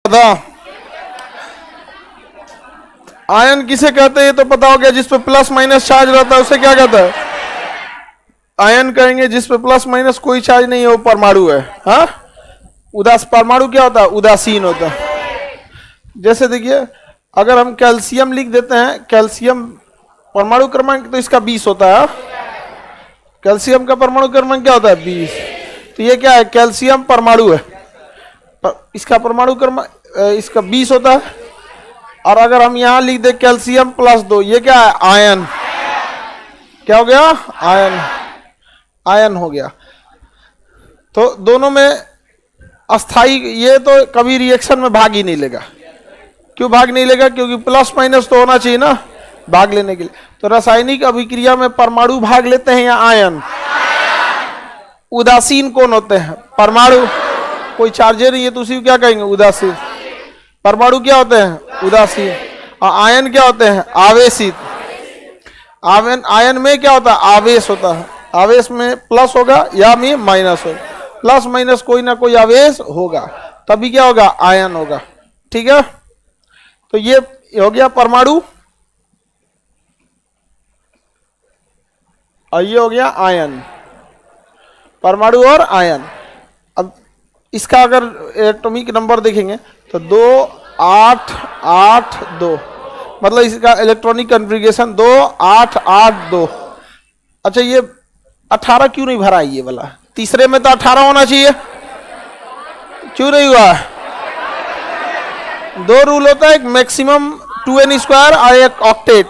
था। आयन किसे कहते हैं ये तो पता हो गया, जिस पे प्लस माइनस चार्ज रहता है उसे क्या कहता है? आयन कहेंगे। जिस पे प्लस माइनस कोई चार्ज नहीं है वो परमाणु है। हाँ, परमाणु क्या होता है? उदासीन होता है। जैसे देखिए, अगर हम कैल्शियम लिख देते हैं, कैल्शियम परमाणु क्रमांक तो इसका 20 होता है। कैल्शियम का परमाणु क्रमांक क्या होता है? 20। तो ये क्या है? कैल्शियम परमाणु है, इसका परमाणु क्रमांक इसका 20 होता है। और अगर हम यहां लिख दे कैल्शियम +2, ये क्या है? आयन। क्या हो गया? आयन। आयन हो गया। तो दोनों में अस्थाई, ये तो कभी रिएक्शन में भाग ही नहीं लेगा। क्यों भाग नहीं लेगा? क्योंकि प्लस माइनस तो होना चाहिए ना भाग लेने के लिए। तो रासायनिक अभिक्रिया में परमाणु भाग लेते हैं या आयन? उदासीन कौन होते हैं? परमाणु। कोई चार्जर नहीं है तो उसी को क्या कहेंगे? उदासीन। परमाणु क्या होते हैं? उदासीन। और आयन क्या होते हैं? आवेशित। आयन में क्या होता है? आवेश होता है। आवेश में प्लस होगा या में माइनस होगा, प्लस माइनस कोई ना कोई आवेश होगा, तभी क्या होगा? आयन होगा। ठीक है, तो ये हो गया परमाणु और ये हो गया आयन। परमाणु और आयन। अब इसका अगर एटॉमिक नंबर देखेंगे तो 2 8 8 2, मतलब इसका इलेक्ट्रॉनिक कॉन्फ़िगरेशन 2 8 8 2। अच्छा, ये 18 क्यों नहीं भरा? ये वाला तीसरे में तो 18 होना चाहिए, क्यों नहीं हुआ? 2 रूल होता है, एक मैक्सिमम 2n² और एक ऑक्टेट।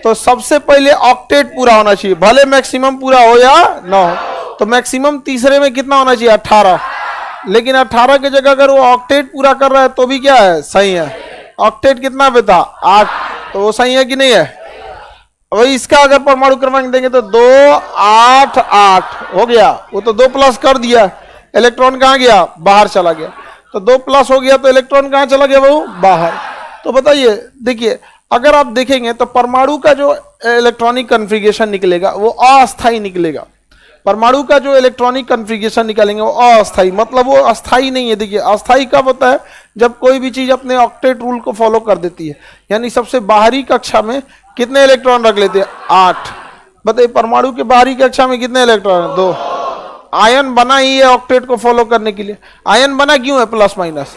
तो सबसे पहले ऑक्टेट पूरा होना चाहिए, भले मैक्सिमम पूरा हो या ना हो। तो मैक्सिमम तीसरे में कितना होना चाहिए? 18। लेकिन 18 की जगह अगर वो ऑक्टेट पूरा कर रहा है तो भी क्या है? सही है। ऑक्टेट कितना पे था? 8, तो वो सही है कि नहीं है? वही इसका अगर परमाणु क्रमांक देंगे तो 2 8 8 हो गया। वो तो 2 प्लस कर दिया, इलेक्ट्रॉन कहाँ गया? बाहर चला गया। तो 2 प्लस हो गया तो इलेक्ट्रॉन कहाँ चला गया? वो बाहर। तो बताइए, देखिए अगर आप देखेंगे तो परमाणु का जो इलेक्ट्रॉनिक कॉन्फ़िगरेशन निकलेगा वो अस्थाई निकलेगा। परमाणु का जो इलेक्ट्रॉनिक कॉन्फ़िगरेशन निकालेंगे वो अस्थाई, मतलब वो अस्थाई नहीं है। देखिए, अस्थाई कब होता है? जब कोई भी चीज अपने ऑक्टेट रूल को फॉलो कर देती है। यानी सबसे बाहरी कक्षा में कितने इलेक्ट्रॉन रख लेते हैं? 8। बताइए, परमाणु के बाहरी कक्षा में कितने इलेक्ट्रॉन है? 2। आयन बना ही है ऑक्टेट को फॉलो करने के लिए। आयन बना क्यों है? Plus minus.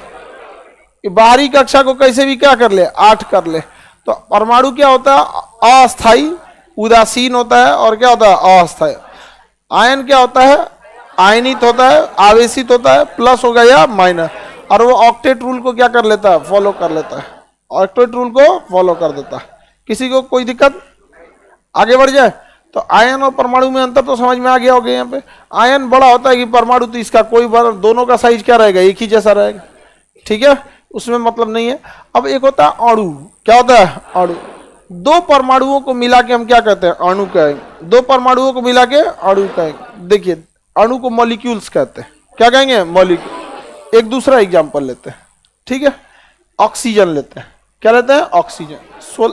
बाहरी कक्षा को कैसे भी क्या कर ले? 8 कर ले। तो परमाणु क्या होता है? अस्थाई, उदासीन होता है। और क्या होता है? अस्थाई। आयन क्या होता है? आयनित होता है, आवेशित होता है, प्लस होगा या माइनस। और वो ऑक्टेट रूल को क्या कर लेता है? फॉलो कर लेता है। ऑक्टेट रूल को फॉलो कर देता है। किसी को कोई दिक्कत? आगे बढ़ जाए तो आयन और परमाणु में अंतर तो समझ में आ गया होगा। यहाँ पे आयन बड़ा होता है कि परमाणु, तो इसका कोई बार दोनों का साइज क्या रहेगा? एक ही जैसा रहेगा। ठीक है, उसमें मतलब नहीं है। अब एक होता है अणु। क्या होता है? अणु। 2 परमाणुओं को मिला के हम क्या कहते हैं? अणु कहेंगे। 2 परमाणुओं को मिला के अणु कहेंगे। देखिए, अणु को मॉलिक्यूल्स कहते हैं। क्या कहेंगे? मॉलिक्यूल। एक दूसरा एग्जाम्पल लेते हैं। ठीक है, ऑक्सीजन लेते हैं। क्या लेते हैं? ऑक्सीजन।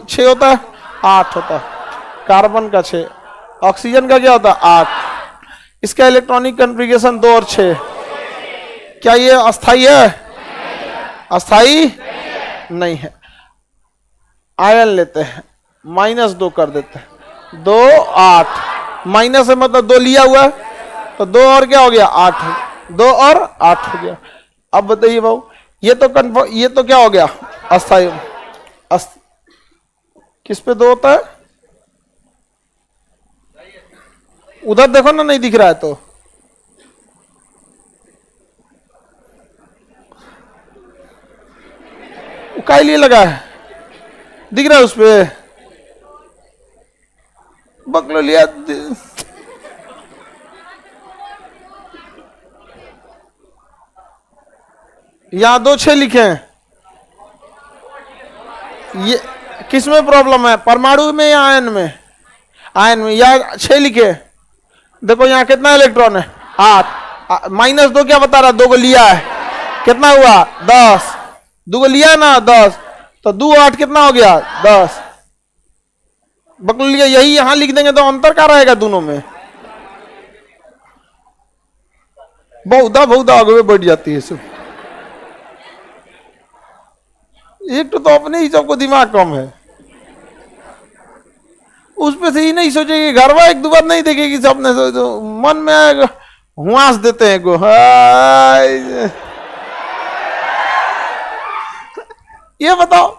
6 होता है, 8 होता है। कार्बन का 6, ऑक्सीजन का क्या होता है? 8। इसका इलेक्ट्रॉनिक कॉन्फ़िगरेशन 2 और 6। क्या ये अस्थाई है? अस्थाई नहीं है। आयन लेते हैं, -2 कर देते हैं। 2 8, माइनस है मतलब 2 लिया हुआ है, तो 2 और क्या हो गया? 8। 2 और 8 हो गया। अब बताइए भाऊ, ये तो क्या हो गया? अस्थाई। किस पे 2 होता है? उधर देखो ना, नहीं दिख रहा है तो। काय लिए लगा है? दिख रहा है उस पे? बकलो लिया। यहां 2 6 लिखे हैं। ये किस में प्रॉब्लम है? परमाणु में या आयन में? आयन में। या 6 लिखे। देखो यहाँ कितना इलेक्ट्रॉन है? 8। -2 क्या बता रहा? 2 को लिया है, कितना हुआ? 10। 2 को लिया ना 10, तो 2 8 कितना हो गया? 10। बकल लिया। यही यहां लिख देंगे तो अंतर क्या रहेगा दोनों में? बहुधा आगे बढ़ जाती है सब। एक तो अपने ही सबको दिमाग कम है, उस पे से ही नहीं सोचेगी, घरवा एक दो बार नहीं देखेगी, सपने से तो मन में आएगा, हुआस देते हैं को। ये बताओ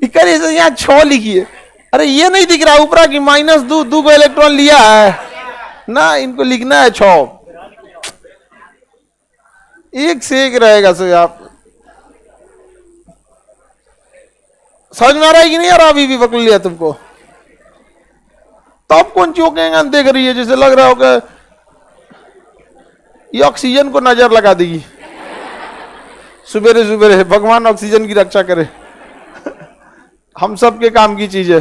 करिए से यहाँ 6 लिखिए, अरे ये नहीं दिख रहा ऊपर की -2 को इलेक्ट्रॉन लिया है ना, इनको लिखना है 6। एक से एक रहेगा सो। आप समझ में आ रहा है कि नहीं आ रहा? अभी भी पकड़ लिया तुमको, तब कौन चौंकेगा देख रही है, जैसे लग रहा होगा ये ऑक्सीजन को नजर लगा देगी। सुबेरे सुबेरे भगवान ऑक्सीजन की रक्षा करे, हम सब के काम की चीज है।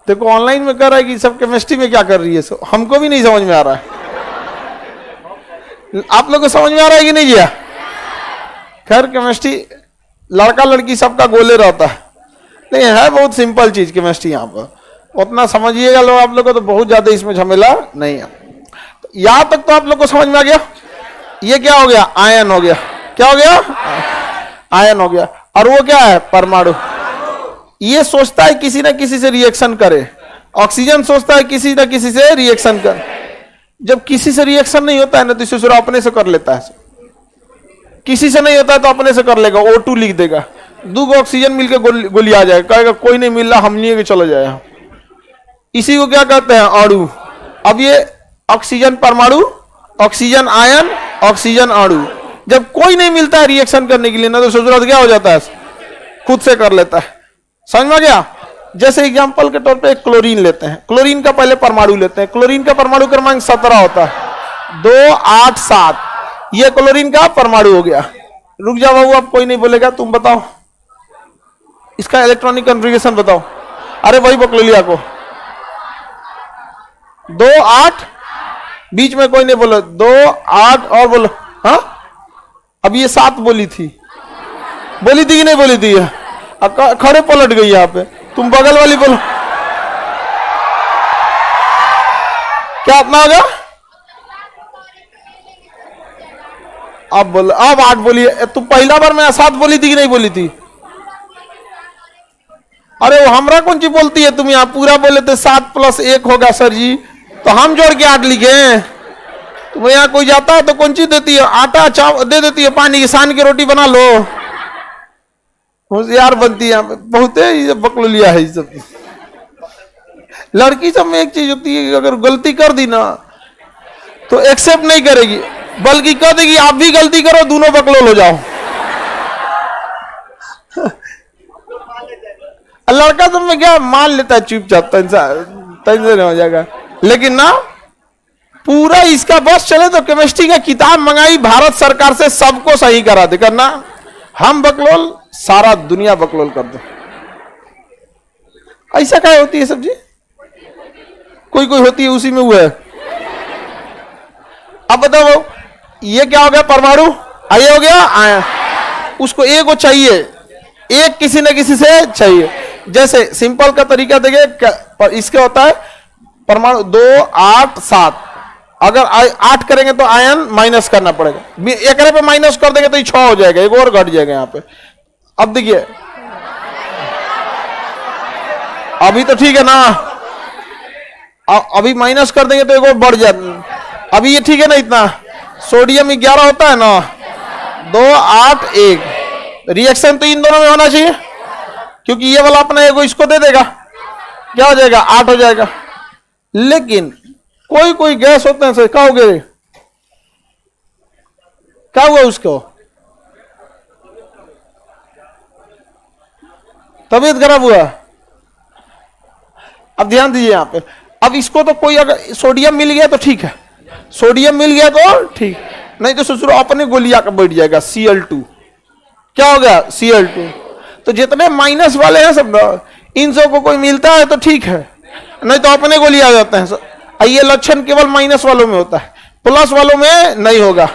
देखो ऑनलाइन में कर रहा है कि सब केमिस्ट्री में क्या कर रही है, हमको भी नहीं समझ में आ रहा है। आप लोग को समझ में आ रहा है कि नहीं जिया? खैर केमिस्ट्री लड़का लड़की सबका गोले रहता है, लेकिन है बहुत सिंपल चीज केमिस्ट्री। यहाँ पर उतना समझिएगा लोग, आप लोग को तो बहुत ज्यादा इसमें झमेला नहीं है। तो यहां तक तो आप लोग को समझ में आ गया। ये क्या हो गया? आयन हो गया। क्या हो गया? आयन हो गया। और वो क्या है? परमाणु। ये सोचता है किसी ना किसी से रिएक्शन करे, ऑक्सीजन सोचता है किसी ना किसी से रिएक्शन करे। जब किसी से रिएक्शन नहीं होता है ना तो दूसरा अपने से कर लेता है, किसी से नहीं होता है तो अपने से कर लेगा, O2 लिख देगा, 2 ऑक्सीजन मिलकर गोली आ जाएगा, कहेगा कोई नहीं मिल रहा, हम नहीं चलो जाए। इसी को क्या कहते हैं? अणु। अब ये ऑक्सीजन परमाणु, ऑक्सीजन आयन, ऑक्सीजन अणु। जब कोई नहीं मिलता है रिएक्शन करने के लिए ना तो जरूरत क्या हो जाता है? खुद से कर लेता है। समझ में आ गया? जैसे एग्जांपल के तौर पे क्लोरीन लेते हैं, क्लोरीन का पहले परमाणु लेते हैं। क्लोरीन का परमाणु क्रमांक 17 होता है, 2 8 7। ये क्लोरीन का परमाणु हो गया। रुक जाओ बाबू, अब कोई नहीं बोलेगा, तुम बताओ इसका इलेक्ट्रॉनिक कॉन्फ़िगरेशन बताओ। अरे वही पकड़ लिया को 2 8, बीच में कोई नहीं बोलो, 2 8 और बोलो। हाँ अब ये 7 बोली थी कि नहीं बोली थी? खड़े पलट गई यहाँ पे, तुम बगल वाली बोलो। क्या अपना होगा? अब बोलो, अब 8 बोली। तुम पहला बार मैं 7 बोली थी कि नहीं बोली थी? अरे वो हमरा कौन सी बोलती है? तुम यहाँ पूरा बोले थे 7 + 1 होगा सर जी, तो हम जोड़ के 8 लिखे हैं। तुम यहाँ कोई जाता है तो कौन सी देती है? आटा चावल दे देती है, पानी की सान की रोटी बना लो। होशियार बनती है, बहुत बकलो लिया है। सब लड़की सब में एक चीज होती है कि अगर गलती कर दी ना तो एक्सेप्ट नहीं करेगी, बल्कि कह देगी आप भी गलती करो, दोनों बकलोल हो जाओ। लड़का सब में क्या मान लेता है चुपचाप, टेंशन हो जाएगा। लेकिन ना पूरा इसका बस चले तो केमिस्ट्री का किताब मंगाई भारत सरकार से, सबको सही करा दे करना। हम बकलोल, सारा दुनिया बकलोल कर दो। ऐसा क्या होती है सब्जी? कोई कोई होती है उसी में हुआ है। अब बताओ ये क्या हो गया? परमाणु। ये हो गया आयन। उसको एक को चाहिए, एक किसी न किसी से चाहिए। जैसे सिंपल का तरीका देखिए, इसके होता है परमाणु 2 8 7। अगर 8 करेंगे तो आयन माइनस करना पड़ेगा, एक पे माइनस कर देंगे तो 6 हो जाएगा, एक और घट जाएगा यहाँ पे। अब देखिए अभी तो ठीक है ना, अभी माइनस कर देंगे तो एक और बढ़ जाता। अभी ये ठीक है ना? इतना सोडियम 11 होता है ना, 2 8 1। रिएक्शन तो इन दोनों में होना चाहिए, क्योंकि ये वाला अपना एगो इसको दे देगा, क्या हो जाएगा? 8 हो जाएगा। लेकिन कोई कोई गैस होते हैं, क्या हो गए? क्या हुआ उसको? तबीयत खराब हुआ। अब ध्यान दीजिए यहाँ पे, अब इसको तो कोई अगर सोडियम मिल गया तो ठीक है, सोडियम मिल गया तो ठीक, नहीं तो ससुर अपने गोलियां का बैठ जाएगा Cl2। क्या हो गया? Cl2। तो जितने माइनस वाले हैं सब ना, इन सब को कोई मिलता है तो ठीक है, नहीं तो अपने गोलियां आ जाते हैं। ये लक्षण केवल माइनस वालों में होता है, प्लस वालों में नहीं होगा।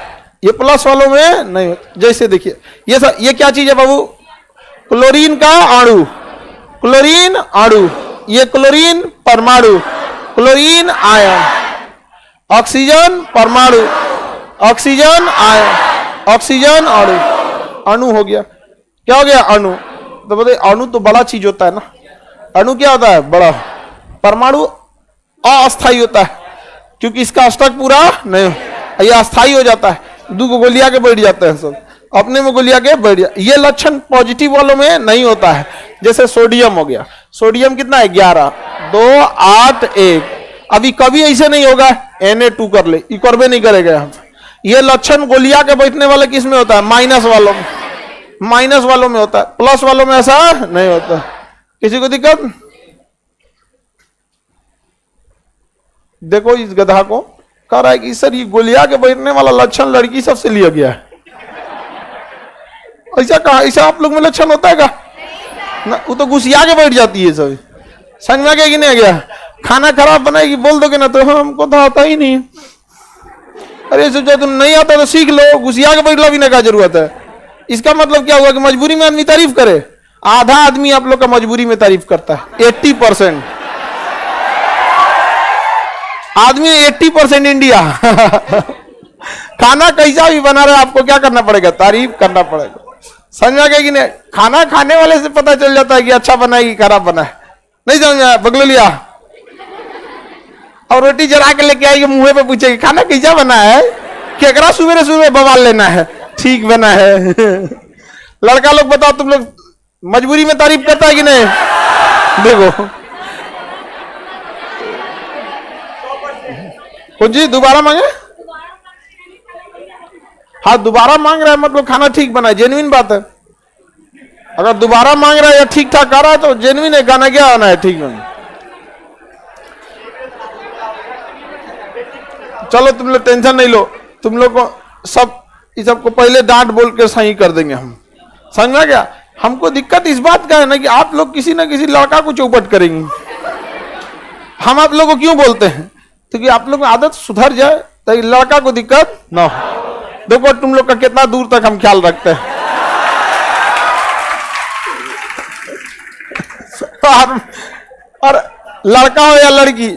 ये प्लस वालों में नहीं होता। जैसे देखिए ये क्या चीज है बाबू? क्लोरीन का अणु, क्लोरीन अणु, ये क्लोरीन परमाणु, क्लोरीन आयन। ऑक्सीजन परमाणु, ऑक्सीजन आयन, ऑक्सीजन अणु, अणु हो गया। क्या हो गया? अणु। तो बताइए अणु तो बड़ा चीज होता है ना, अणु क्या होता है? बड़ा। परमाणु अस्थायी होता है क्योंकि इसका अष्टक पूरा नहीं, ये अस्थायी हो जाता है, दो गोलियां के बैठ जाते हैं, सब अपने में गोलियां के बैठ जाते। ये लक्षण पॉजिटिव वालों में नहीं होता है। जैसे सोडियम हो गया, सोडियम कितना है? 11, 2, 8, 1। अभी कभी ऐसे नहीं होगा Na2 कर ले, ये करबे नहीं करेगा। ये लक्षण गोलियां के बैठने वाले किस में होता है? माइनस वालों में, माइनस वालों में होता है, प्लस वालों में ऐसा नहीं होता। किसी को दिक्कत? देखो इस गधा को कह रहा है कि सर ये गोलियां के बैठने वाला लक्षण लड़की सबसे लिया गया है। ऐसा कहा? ऐसा आप लोग में लक्षण होता है क्या? ना, वो तो घुसिया के बैठ जाती है सब। समझ में आ गया कि नहीं आ गया? खाना खराब बनाएगी बोल दोगे ना तो हमको तो आता ही नहीं। अरे सोचा तुम नहीं आता तो सीख लो, घुसिया के बैठना भी ना क्या जरूरत है। इसका मतलब क्या हुआ कि मजबूरी में आदमी तारीफ करे? आधा आदमी आप लोग का मजबूरी में तारीफ करता है, 80% आदमी, 80% इंडिया। खाना कैसा भी बना रहा है आपको क्या करना पड़ेगा? तारीफ करना पड़ेगा। समझ में आ गया कि नहीं? खाना खाने वाले से पता चल जाता है कि अच्छा बना है कि खराब बना है। नहीं समझ में? बगलो लिया और रोटी जला के लेके आएगी, मुंह पे पूछेगी खाना कैसा बना है? केकरा सुबह सुबह बवाल लेना है, ठीक बना है। लड़का लोग बताओ तुम लोग मजबूरी में तारीफ करता है कि नहीं? देखो कुछ जी दोबारा मांगे? हाँ दोबारा मांग रहा है मतलब खाना ठीक बना है, जेन्युइन बात है। अगर दोबारा मांग रहा है या ठीक ठाक कर रहा है तो जेन्युइन है, गाना क्या आना है ठीक बना। चलो तुम लोग टेंशन नहीं लो, तुम लोग को सब इस सबको पहले डांट बोल के सही कर देंगे हम। समझ में गया? हमको दिक्कत इस बात का है ना कि आप लोग किसी ना किसी लड़का को चौपट करेंगे। हम आप लोगों को क्यों बोलते हैं? क्योंकि आप लोग आदत सुधर जाए तो लड़का को दिक्कत ना हो। देखो तुम लोग का कितना दूर तक हम ख्याल रखते हैं। और लड़का हो या लड़की,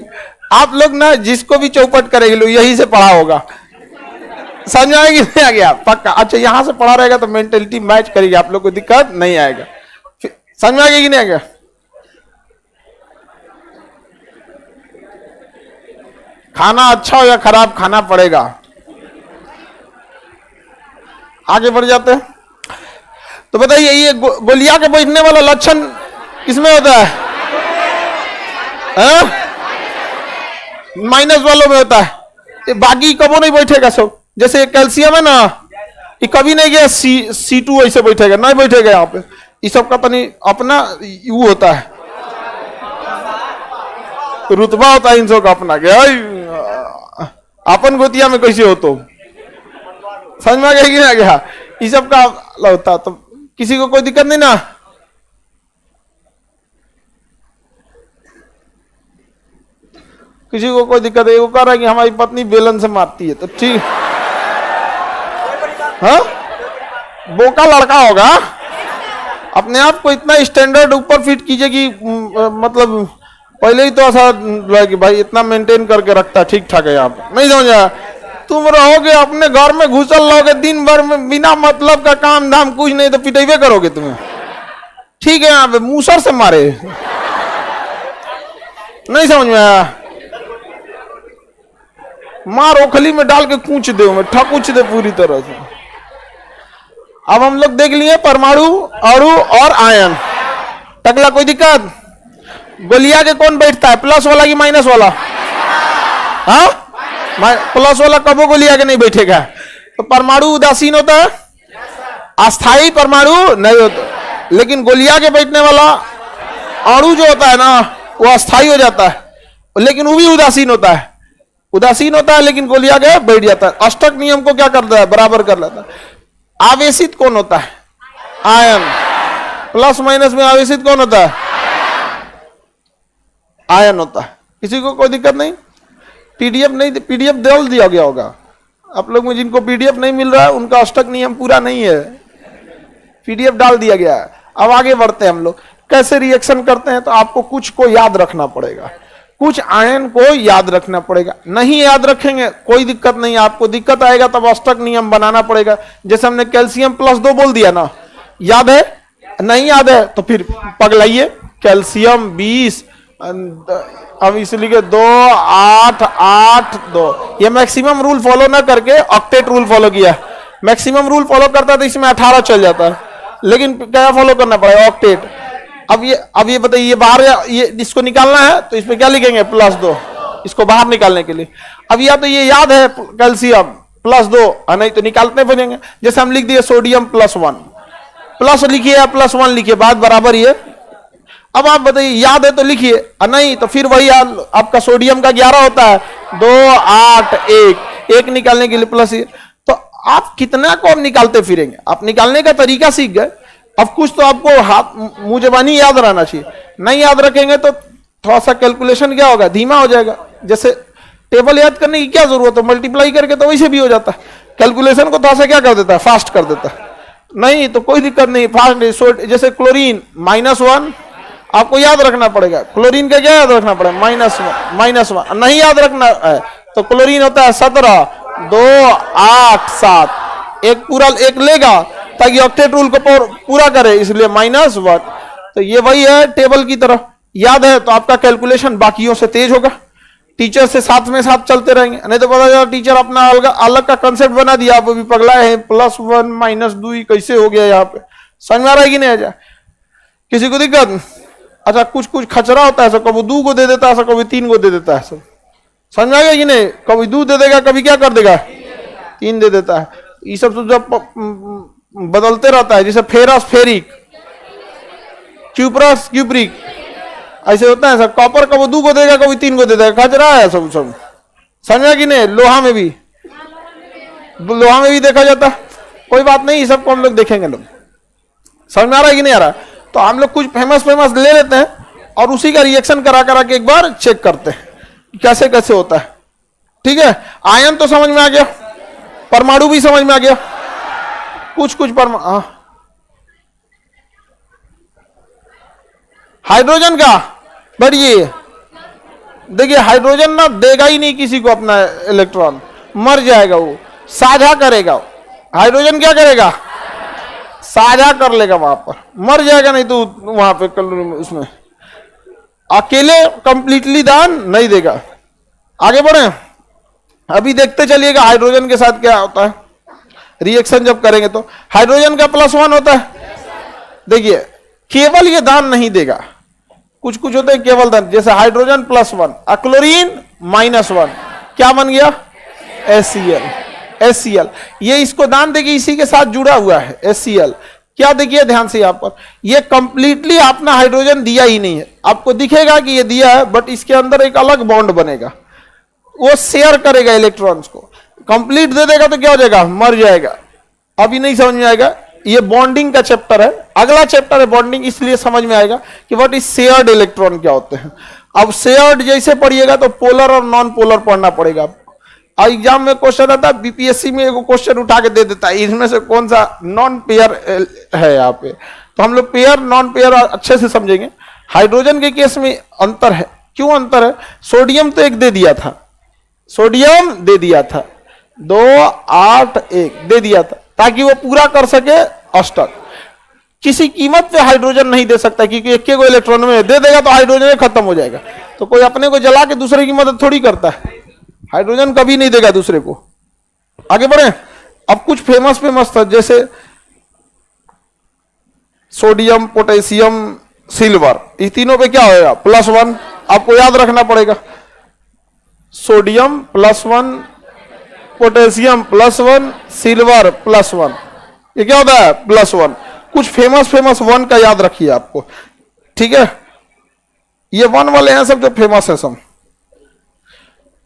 आप लोग ना जिसको भी चौपट करेंगे लोग यही से पढ़ा होगा। समझ आएगी नहीं? आ गया पक्का? अच्छा यहां से पढ़ा रहेगा तो मेंटेलिटी मैच करेगी, आप लोग को दिक्कत नहीं आएगा। समझ में आ गया कि नहीं आ गया? खाना अच्छा हो या खराब खाना पड़ेगा। आगे बढ़ जाते हैं। तो बताइए ये गोलियां के बैठने वाला लक्षण किसमें होता है? माइनस वालों में होता है। ये बाकी कबो नहीं बैठेगा सब। जैसे कैल्शियम है ना, ये कभी नहीं गया C2 ऐसे बैठेगा, नहीं बैठेगा यहाँ पे। ये सब का तनी अपना वो होता है, रुतबा होता है इन सब का अपना। क्या अपन गोतिया में कैसे हो तो? समझ में आ गया कि नहीं आ गया? ये सब का होता तो किसी को कोई दिक्कत नहीं ना? किसी को कोई दिक्कत है? वो कह रहा है कि हमारी पत्नी बेलन से मारती है तो ठीक। हाँ बोका लड़का होगा, अपने आप को इतना स्टैंडर्ड ऊपर फिट कीजिए कि मतलब पहले ही तो ऐसा कि भाई इतना मेंटेन करके रखता है, ठीक ठाक है। यहाँ पे नहीं समझा? तुम रहोगे अपने घर में घुसल रहोगे दिन भर में बिना मतलब का काम धाम कुछ नहीं तो पिटेबे करोगे तुम्हें। ठीक है यहाँ पे मूसर से मारे। नहीं समझ में आया? मार ओखली में डाल के कूच दे, ठकुच दे पूरी तरह से। अब हम लोग देख लिए परमाणु, अणु और आयन। टकला कोई दिक्कत? गोलियां के कौन बैठता है, प्लस वाला कि माइनस वाला? हाँ प्लस वाला कबो गोलियां के नहीं बैठेगा। तो परमाणु उदासीन होता है, अस्थाई परमाणु नहीं होता। लेकिन गोलियां के बैठने वाला अणु जो होता है ना वो अस्थाई हो जाता है, लेकिन वो भी उदासीन होता है। उदासीन होता है लेकिन गोलियां के बैठ जाता है। अष्टक नियम को क्या करता है? बराबर कर लेता है। आवेशित कौन होता है? आयन। प्लस माइनस में आवेशित कौन होता है? आयन होता है। किसी को कोई दिक्कत नहीं? पीडीएफ नहीं, पीडीएफ डाल दिया गया होगा आप लोग में। जिनको पीडीएफ नहीं मिल रहा है उनका अष्टक नियम पूरा नहीं है, पीडीएफ डाल दिया गया है। अब आगे बढ़ते हैं हम लोग। कैसे रिएक्शन करते हैं तो आपको कुछ को याद रखना पड़ेगा, कुछ आयन को याद रखना पड़ेगा, नहीं याद रखेंगे कोई दिक्कत नहीं, आपको दिक्कत आएगा तब अष्टक नियम बनाना पड़ेगा। जैसे हमने कैल्शियम +2 बोल दिया ना, याद है? नहीं याद है तो फिर पगलाइए, कैल्शियम 20, अब इसलिए 2 8 8 2, ये मैक्सिमम रूल फॉलो ना करके ऑक्टेट रूल फॉलो किया। मैक्सिमम रूल फॉलो करता तो इसमें 18 चल जाता है, लेकिन क्या फॉलो करना पड़ेगा? ऑक्टेट। अब ये बताइए, ये बाहर ये इसको निकालना है तो इसमें क्या लिखेंगे? +2, इसको बाहर निकालने के लिए। अब या तो ये याद है कैल्शियम +2, नहीं तो निकालते बनेंगे। जैसे हम लिख दिए सोडियम +1, प्लस लिखिए या +1 लिखिए, बात बराबर ही है। अब आप बताइए याद है तो लिखिए, नहीं तो फिर वही आपका सोडियम का 11 होता है, 2 8 1, 1 निकालने के लिए प्लस। तो आप कितना को निकालते फिरेंगे? आप निकालने का तरीका सीख गए, अब कुछ तो आपको हाथ मुंह जबानी याद रहना चाहिए। नहीं याद रखेंगे तो थोड़ा सा कैलकुलेशन क्या होगा? धीमा हो जाएगा। जैसे टेबल याद करने की क्या जरूरत है, मल्टीप्लाई करके तो वैसे भी हो जाता है। कैलकुलेशन को थोड़ा सा क्या कर देता है? फास्ट कर देता है। नहीं तो कोई दिक्कत नहीं, फास्ट। जैसे क्लोरीन -1 आपको याद रखना पड़ेगा। क्लोरीन का क्या याद रखना पड़ेगा? -1। नहीं याद रखना है तो क्लोरीन होता है 17, 2 8 7, एक लेगा ताकि ऑक्टेट रूल को पूरा करे, इसलिए -1। तो ये वही है टेबल की तरह, याद है तो आपका कैलकुलेशन बाकियों से तेज होगा। टीचर से साथ में साथ चलते रहेंगे, नहीं तो पता चला टीचर अपना अलग का कंसेप्ट बना दिया, आप अभी पगलाए हैं +1 -2 कैसे हो गया यहाँ पे। समझ में आ रहा है कि नहीं? आ जाए किसी को दिक्कत? अच्छा, कुछ खचरा होता है, सब कभी 2 को दे देता है, सब कभी 3 को दे देता है। सब समझ में आ गया कि नहीं? कभी 2 दे देगा, कभी क्या कर देगा? 3 दे देता है। ये सब तो जब बदलते रहता है, जैसे फेरस फेरिक, क्यूप्रस क्यूप्रिक, ऐसे होता है सब। कॉपर कभी 2 को देगा, कभी 3 को दे देगा, खचरा है सब। समझ में कि नहीं? लोहा में भी देखा जाता है। कोई बात नहीं, सबको हम लोग देखेंगे लोग। समझ में आ रहा है कि नहीं आ रहा? तो हम लोग कुछ फेमस ले लेते हैं और उसी का रिएक्शन करा के एक बार चेक करते हैं कैसे कैसे होता है। ठीक है, आयन तो समझ में आ गया, परमाणु भी समझ में आ गया। कुछ परमाणु, हाइड्रोजन का बढ़िए, देखिए हाइड्रोजन ना देगा ही नहीं किसी को अपना इलेक्ट्रॉन, मर जाएगा वो, साझा करेगा। हाइड्रोजन क्या करेगा? साझा कर लेगा, वहां पर मर जाएगा, नहीं तो वहां पे उसमें अकेले कंप्लीटली दान नहीं देगा। आगे बढ़े, अभी देखते चलिएगा हाइड्रोजन के साथ क्या होता है रिएक्शन जब करेंगे। तो हाइड्रोजन का +1 होता है, देखिए केवल ये दान नहीं देगा, कुछ होते हैं केवल दान। जैसे हाइड्रोजन +1, क्लोरीन -1, क्या बन गया? HCl। ये इसको दान देगी, इसी के साथ जुड़ा हुआ है HCl। क्या देखिए ध्यान से, यहाँ पर ये कंप्लीटली अपना हाइड्रोजन दिया ही नहीं है। आपको दिखेगा कि ये दिया है, बट इसके अंदर एक अलग बॉन्ड बनेगा, वो शेयर करेगा इलेक्ट्रॉन्स को। कंप्लीट दे देगा तो क्या हो जाएगा? मर जाएगा। अभी नहीं समझ में आएगा, ये बॉन्डिंग का चैप्टर है, अगला चैप्टर है बॉन्डिंग, इसलिए समझ में आएगा कि व्हाट इज शेयर्ड इलेक्ट्रॉन क्या होते हैं। अब शेयर्ड जैसे पढ़िएगा तो पोलर और नॉन पोलर पढ़ना पड़ेगा। एग्जाम में क्वेश्चन आता है, बीपीएससी में एक क्वेश्चन उठा के दे देता है, इसमें से कौन सा नॉन पेयर है यहाँ पे। तो हम लोग पेयर नॉन पेयर अच्छे से समझेंगे। हाइड्रोजन के केस में अंतर है, क्यों अंतर है? सोडियम तो 1 दे दिया था, सोडियम दे दिया था 2 8 1 दे दिया था ताकि वो पूरा कर सके अष्टक। किसी कीमत पे हाइड्रोजन नहीं दे सकता, क्योंकि एक को इलेक्ट्रॉन में दे देगा तो हाइड्रोजन खत्म हो जाएगा। तो कोई अपने को जला के दूसरे की मदद थोड़ी करता है, हाइड्रोजन कभी नहीं देगा दूसरे को। आगे बढ़े, अब कुछ फेमस था, जैसे सोडियम, पोटेशियम, सिल्वर, ये तीनों पे क्या होगा? +1। आपको याद रखना पड़ेगा, सोडियम +1, पोटेशियम +1, सिल्वर +1, ये क्या होता है? +1। कुछ फेमस 1 का याद रखिए आपको, ठीक है? ये 1 वाले हैं सब जो फेमस है सब।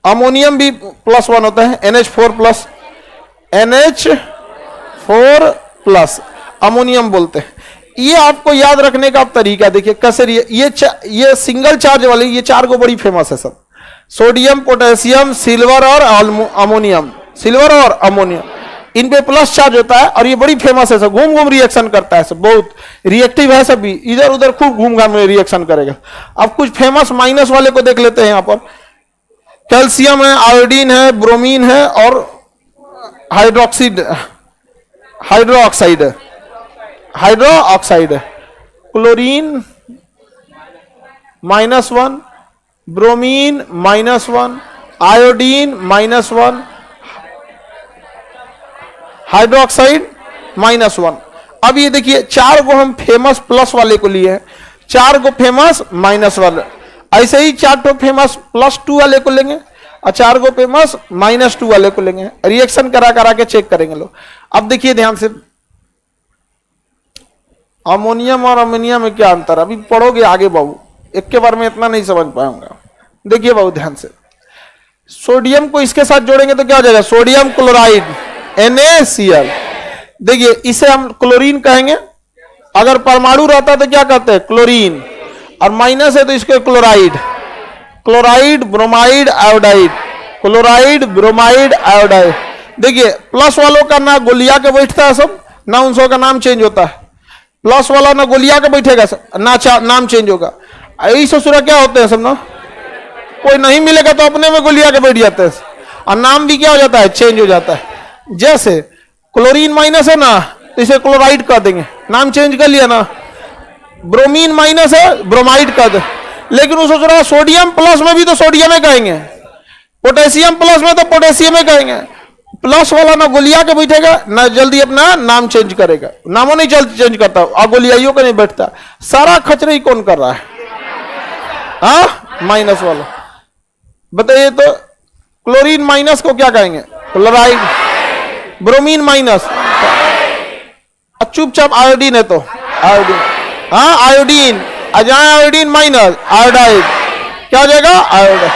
अमोनियम भी +1 होता है, NH4+, NH4+, अमोनियम बोलते हैं। ये आपको याद रखने का तरीका देखिए कैसे। ये सिंगल चार्ज वाले, ये 4 को बड़ी फेमस है सब, सोडियम, पोटेशियम, सिल्वर और अमोनियम, सिल्वर और अमोनियम। इन पे प्लस चार्ज होता है और ये बड़ी फेमस है, सब घूम घूम रिएक्शन करता है, सब बहुत रिएक्टिव है, सब भी इधर उधर खूब घूम घाम रिएक्शन करेगा। अब कुछ फेमस माइनस वाले को देख लेते हैं। यहाँ पर कैल्शियम है, आयोडीन है, ब्रोमीन है और हाइड्रो ऑक्साइड है। Chlorine -1, bromine -1, iodine -1, hydroxide -1। अब ये देखिए 4 को हम फेमस प्लस वाले को लिए हैं, 4 को फेमस माइनस वाले, ऐसे ही 4 को फेमस +2 वाले को लेंगे और 4 को फेमस -2 वाले को लेंगे। रिएक्शन करा करा के चेक करेंगे लोग। अब देखिए ध्यान से, अमोनियम और अमोनिया में क्या अंतर, अभी पढ़ोगे आगे बाबू, एक के बार में इतना नहीं समझ पाऊंगा। देखिए बाबू ध्यान से, सोडियम को इसके साथ जोड़ेंगे तो क्या हो जाएगा, सोडियम क्लोराइड NaCl। देखिए इसे हम क्लोरीन कहेंगे, अगर परमाणु रहता तो क्या कहते हैं, क्लोरीन, और माइनस है तो इसके chloride, chloride bromide iodide, chloride bromide iodide. देखिए प्लस वालों का ना गोलिया के बैठता है सब, ना उनसों का नाम चेंज होता है। प्लस वाला ना गोलिया के बैठेगा सब, ना नाम चेंज होगा। यही ससुरा क्या होते हैं सब ना, कोई नहीं मिलेगा तो अपने में गोलिया के बैठ जाते हैं और नाम भी क्या हो जाता है, चेंज हो जाता है। जैसे क्लोरीन माइनस है ना, इसे क्लोराइड कर देंगे, नाम चेंज कर लिया ना। ब्रोमीन माइनस है, ब्रोमाइड कर दे। लेकिन वो सोच रहा है सोडियम प्लस में भी तो सोडियम में कहेंगे, पोटेशियम प्लस में तो पोटेशियम में कहेंगे। प्लस वाला ना गोलिया के बैठेगा ना जल्दी अपना नाम चेंज करेगा, नामों नहीं जल्दी चेंज करता और गोलियाइयों का नहीं बैठता। सारा खचरे कौन कर रहा है, हाँ माइनस वाला। बताइए तो क्लोरीन माइनस को क्या कहेंगे, क्लोराइड। ब्रोमीन माइनस, चुपचाप आयोडीन है तो आयोडीन, हाँ आयोडीन, अजाए आयोडीन माइनस आयोडाइड, क्या हो जाएगा, आयोडाइड।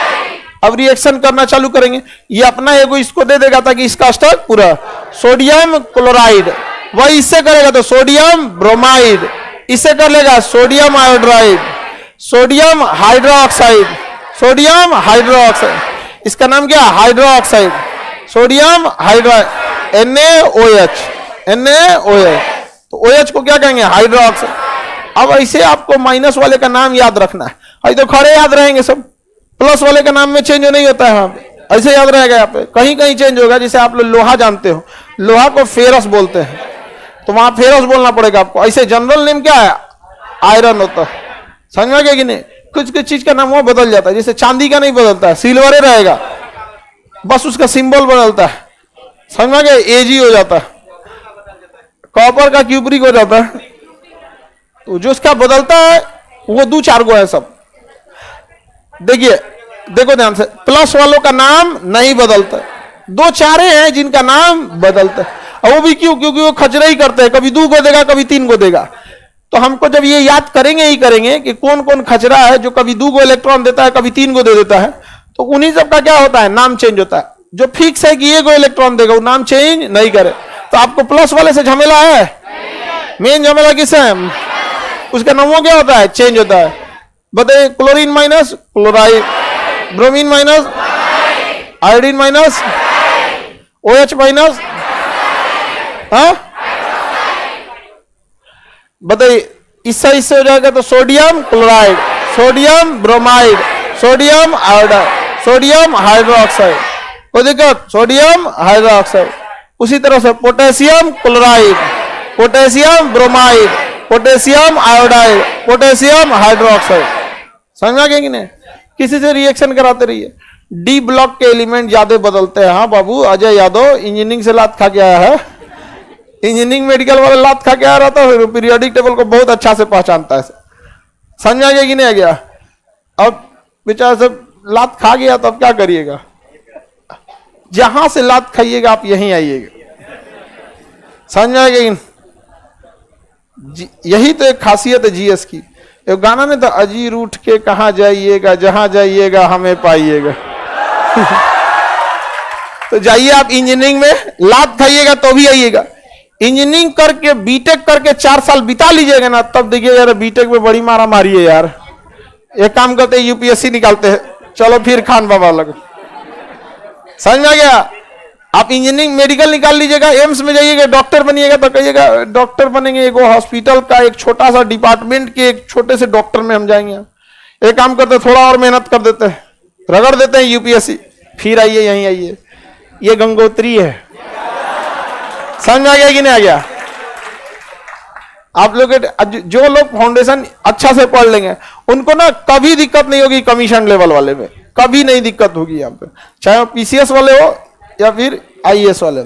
अब रिएक्शन करना चालू करेंगे, ये अपना एगो इसको दे देगा ताकि इसका स्टॉक पूरा। सोडियम क्लोराइड, वही इससे करेगा तो सोडियम ब्रोमाइड, इससे कर लेगा sodium iodide, sodium hydroxide, sodium hydroxide, इसका नाम क्या, हाइड्रोक्साइड, सोडियम हाइड्रो NaOH, तो OH को क्या कहेंगे, हाइड्रोक्साइड। अब ऐसे आपको माइनस वाले का नाम याद रखना है, अभी तो खड़े याद रहेंगे सब, प्लस वाले का नाम में चेंज नहीं होता है, वहां पे ऐसे याद रहेगा। यहाँ पे कहीं कहीं चेंज होगा, जैसे आप लोग लोहा जानते हो, लोहा को फेरस बोलते हैं तो वहां फेरस बोलना पड़ेगा आपको। ऐसे जनरल नेम क्या है, आयरन होता है, समझ में गया कि नहीं। कुछ कुछ चीज का नाम वो बदल जाता है, जैसे चांदी का नहीं बदलता है, सिल्वर ही रहेगा, बस उसका सिंबल बदलता है, समझ में गया, एजी हो जाता है। कॉपर का क्यूब्रिक हो जाता है, तो जो उसका बदलता है वो 2-4 गो है सब। देखिए देखो ध्यान से, प्लस वालों का नाम नहीं बदलता, 2-4 हैं जिनका नाम बदलता है। और वो भी क्यों, क्योंकि वो खचरे ही करते हैं, कभी 2 को देगा कभी 3 को देगा। तो हमको जब ये याद करेंगे ही करेंगे कि कौन कौन खचरा है जो कभी 2 को इलेक्ट्रॉन देता है कभी 3 को दे देता है, तो उन्हीं सब का क्या होता है, नाम चेंज होता है। जो फिक्स है कि ये को इलेक्ट्रॉन देगा वो नाम चेंज नहीं करे। तो आपको प्लस वाले से झमेला है, मेन झमेला किससे है, उसका नाम क्या होता है, चेंज होता है। बताइए chlorine minus chloride, bromine minus iodine minus OH minus, हाँ बताइए इससे हो जाएगा तो sodium chloride, sodium bromide, sodium iodide, sodium hydroxide, कोई दिक्कत, सोडियम हाइड्रोक्साइड। उसी तरह से potassium chloride, potassium bromide, potassium iodide, potassium hydroxide. समझ में आ गया कि नहीं। किसी से रिएक्शन कराते रहिए। डी ब्लॉक के एलिमेंट ज्यादा बदलते हैं। हाँ बाबू, अजय यादव इंजीनियरिंग से लात खा के आया है, इंजीनियरिंग मेडिकल वाला लात खा के आ रहा था, पीरियोडिक टेबल को बहुत अच्छा से पहचानता है। समझ आ गया कि नहीं आ गया। अब बेचारा सब लात खा गया तो अब क्या करिएगा, जहां से लात खाइएगा आप यहीं आइएगा। समझ में आ गया। यही तो एक खासियत है जीएस की। एक गाना में था, अजी रूठ के कहां जाइएगा, जहां जाइएगा हमें पाइएगा। तो जाइए आप इंजीनियरिंग में, लात खाइएगा तो भी आइएगा। इंजीनियरिंग करके बीटेक करके 4 साल बिता लीजिएगा ना, तब देखिए यार बीटेक में बड़ी मारा मारी है यार। एक काम करते यूपीएससी निकालते हैं, चलो फिर खान बाबा लग। समझ में आ गया। आप इंजीनियरिंग मेडिकल निकाल लीजिएगा, एम्स में जाइएगा, डॉक्टर बनिएगा तो कहिएगा डॉक्टर बनेंगे, एक हॉस्पिटल का एक छोटा सा डिपार्टमेंट के एक छोटे से डॉक्टर में हम जाएंगे। एक काम करते थोड़ा और मेहनत कर देते हैं, रगड़ देते हैं यूपीएससी, फिर आइए यहीं आइए। ये गंगोत्री है, समझ में आ गया कि नहीं आ गया? आप लोग जो लोग फाउंडेशन अच्छा से पढ़ लेंगे उनको ना कभी दिक्कत नहीं होगी, कमीशन लेवल वाले में कभी नहीं दिक्कत होगी यहाँ पे, चाहे वो पीसीएस वाले हो या फिर आईएएस वाले।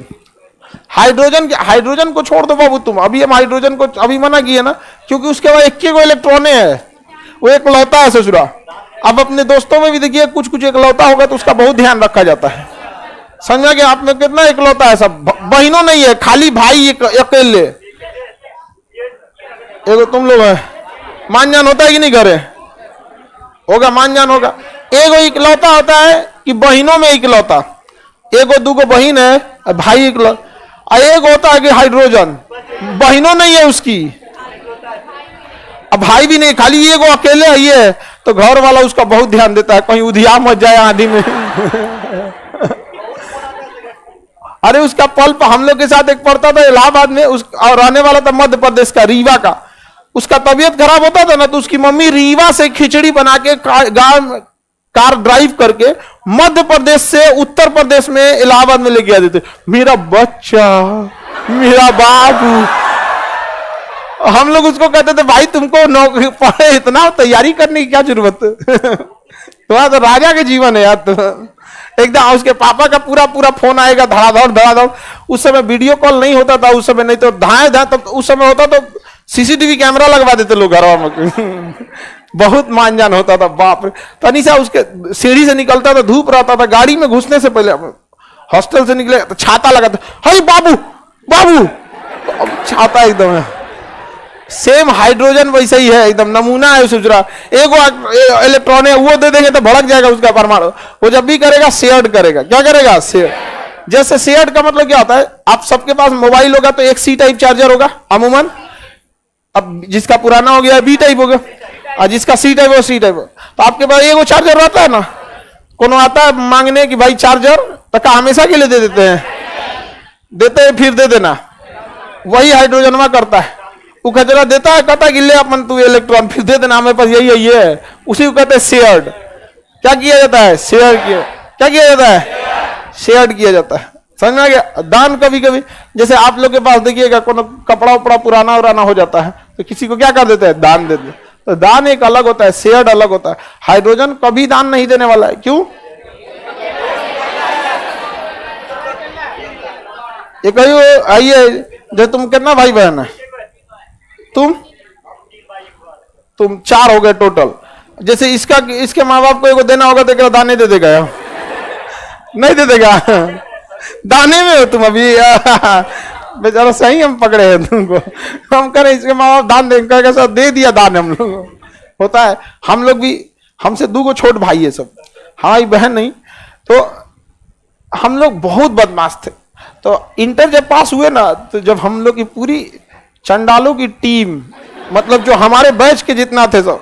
हाइड्रोजन को छोड़ दो बाबू तुम, अभी हम हाइड्रोजन को अभी मना किए ना, क्योंकि उसके बाद 21 इलेक्ट्रॉने है, वो एक लौता है ससुरा। अब अपने दोस्तों में भी देखिए कुछ कुछ एक लौता होगा तो उसका बहुत ध्यान रखा जाता है, समझा कि आप में कितना एक लौता है, सब बहनों नहीं है, खाली भाई अकेले। एगो तुम लोग है, मानजान होता है कि नहीं करे? होगा, मानजान होगा। एगो इकलौता होता है कि बहनों में इकलौता, एगो दूगो बहन है भाई इकलौता। एक होता है कि हाइड्रोजन, बहनों नहीं है उसकी, अब भाई भी नहीं, खाली एगो अकेले है ये, तो घर वाला उसका बहुत ध्यान देता है, कहीं उधिया मत जाए आंधी में। अरे उसका पल्प हम लोग के साथ एक पढ़ता था इलाहाबाद में, और रहने वाला था मध्य प्रदेश का, रीवा का। उसका तबीयत खराब होता था ना तो उसकी मम्मी रीवा से खिचड़ी बना के कार ड्राइव करके मध्य प्रदेश से उत्तर प्रदेश में इलाहाबाद में लेके आ देते। मेरा बच्चा, मेरा बाबू, हम लोग उसको कहते थे भाई तुमको नौकरी पढ़े इतना तैयारी करने की क्या जरूरत? तुम्हारा तो राजा के जीवन है यार। तो एकदम उसके पापा का पूरा पूरा फोन आएगा धड़ाधड़ धड़ाधड़। उस समय वीडियो कॉल नहीं होता था उस समय, नहीं तो धाए धाए, तो उस समय होता तो सीसीटीवी कैमरा लगवा देते लोग घरों में। बहुत मानजान होता था, बाप रे। तनिषा उसके सीढ़ी से निकलता था, धूप रहता था, गाड़ी में घुसने से पहले हॉस्टल से निकले तो छाता लगा था, हई बाबू बाबू, तो छाता एकदम है। सेम हाइड्रोजन वैसे ही है, एकदम नमूना है सुजरा। एगो इलेक्ट्रॉन है वो दे देंगे तो भड़क जाएगा उसका परमाणु। वो जब भी करेगा शेयर्ड करेगा। क्या करेगा? शेयर। जैसे शेयर्ड का मतलब क्या होता है, आप सबके पास मोबाइल होगा तो एक सी टाइप चार्जर होगा अमूमन, अब जिसका पुराना हो गया बी टाइप होगा, और जिसका सी टाइप हो सी टाइप हो। तो आपके पास एगो चार्जर रहता है ना, कोनो आता है मांगने की भाई चार्जर, तो हमेशा के लिए दे देते हैं फिर दे देना। वही हाइड्रोजन करता है, वो कचरा देता है, कहता है कि ले अपन तू इलेक्ट्रॉन, फिर दे देना हमें पास यही है, उसी को कहते हैं शेयर्ड। क्या किया जाता है? शेयर किया। क्या किया जाता है? शेयर्ड किया जाता है। समझ में आ गया? दान कभी कभी, जैसे आप लोग के पास देखिएगा कोनो कपड़ा उपड़ा पुराना उराना हो जाता है तो किसी को क्या कर देते हैं? दान दे देते। तो दान एक अलग होता है, शेयर्ड अलग होता है। हाइड्रोजन कभी दान नहीं देने वाला है। क्यों? ये कहिए आइए, जो तुम कितना भाई बहन है? तुम 4 हो गए टोटल। जैसे इसके माँ बाप को एगो देना होगा तो दाने दे देगा? नहीं दे देगा। दाने में हो तुम अभी। बेचारा सही हम पकड़े हैं तुमको। हम करें इसके माँ बाप दान देंगे, सर दे दिया दान हम लोग। होता है, हम लोग भी, हमसे 2 छोट भाई है सब, हमारी बहन नहीं। तो हम लोग बहुत बदमाश थे। तो इंटर जब पास हुए ना, तो जब हम लोग की पूरी चंडालों की टीम, मतलब जो हमारे बैच के जितना थे सब,